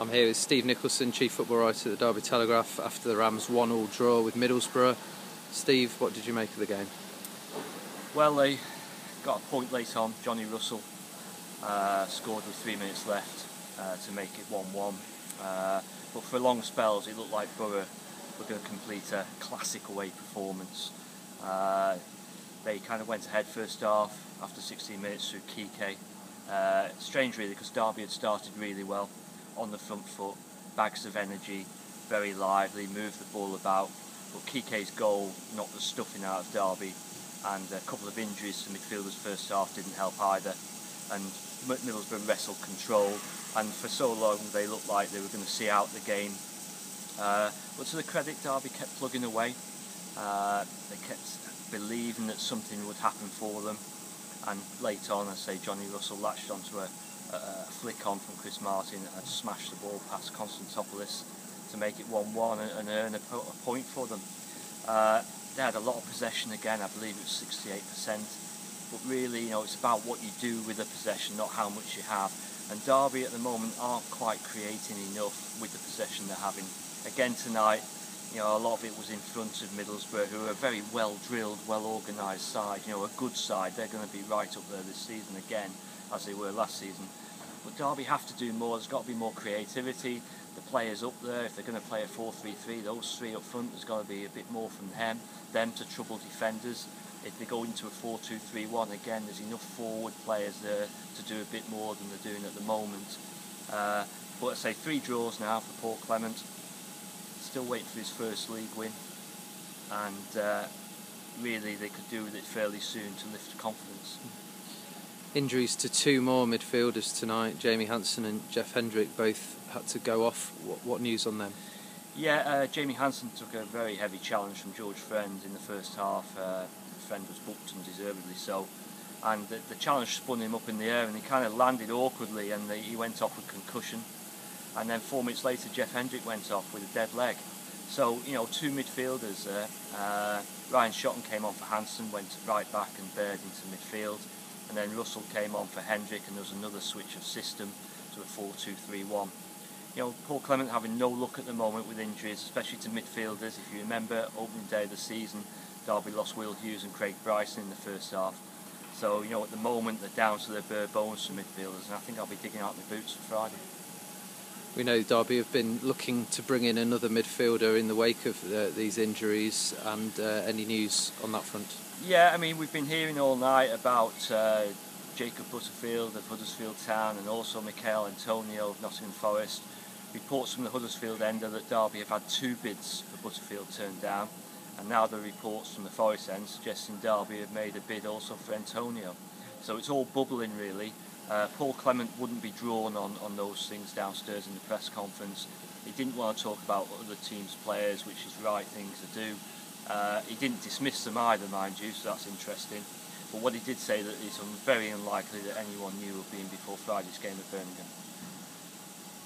I'm here with Steve Nicholson, Chief Football Writer at the Derby Telegraph, after the Rams 1-1 draw with Middlesbrough. Steve, what did you make of the game? Well, they got a point late on. Johnny Russell scored with 3 minutes left to make it 1-1. But for long spells, it looked like Borough were going to complete a classic away performance. They kind of went ahead first half after 16 minutes through Kike. Strange really, because Derby had started really well on the front foot, bags of energy, very lively, moved the ball about, but Kike's goal knocked the stuffing out of Derby, and a couple of injuries to midfielders first half didn't help either, and Middlesbrough wrestled control, and for so long they looked like they were going to see out the game. But to the credit, Derby kept plugging away. They kept believing that something would happen for them, and late on, I say, Johnny Russell latched onto a flick on from Chris Martin and smashed the ball past Konstantopoulos to make it 1-1 and earn a point for them. They had a lot of possession again. I believe it was 68%, but really, it's about what you do with the possession, not how much you have. And Derby at the moment aren't quite creating enough with the possession they're having. Again tonight, a lot of it was in front of Middlesbrough, who are a very well-drilled, well-organised side, a good side. They're going to be right up there this season again, as they were last season. But Derby have to do more. There's got to be more creativity. The players up there, if they're going to play a 4-3-3, those three up front, there's got to be a bit more from them to trouble defenders. If they go into a 4-2-3-1, again, there's enough forward players there to do a bit more than they're doing at the moment. But I say 3 draws now for Paul Clement. Still waiting for his first league win, and really they could do with it fairly soon to lift confidence. Injuries to 2 more midfielders tonight. Jamie Hansen and Jeff Hendrick both had to go off. What news on them? Yeah, Jamie Hansen took a very heavy challenge from George Friend in the first half. Friend was booked, and deservedly so, and the challenge spun him up in the air and he kind of landed awkwardly, and he went off with concussion. And then 4 minutes later, Jeff Hendrick went off with a dead leg. So, 2 midfielders there. Ryan Shotton came on for Hansen, went right back and bared into midfield. And then Russell came on for Hendrick, and there was another switch of system to a 4-2-3-1. Paul Clement having no luck at the moment with injuries, especially to midfielders. If you remember, opening day of the season, Derby lost Will Hughes and Craig Bryson in the first half. So, at the moment, they're down to their bare bones for midfielders, and I think I'll be digging out my boots for Friday. We know Derby have been looking to bring in another midfielder in the wake of these injuries, and any news on that front? Yeah, we've been hearing all night about Jacob Butterfield of Huddersfield Town, and also Michael Antonio of Nottingham Forest. Reports from the Huddersfield end are that Derby have had 2 bids for Butterfield turned down, and now the reports from the Forest end suggesting Derby have made a bid also for Antonio. So it's all bubbling really. Paul Clement wouldn't be drawn on those things downstairs in the press conference. He didn't want to talk about other teams' players, which is the right thing to do. He didn't dismiss them either, mind you, so that's interesting. But what he did say that it's very unlikely that anyone new will be in before Friday's game at Birmingham.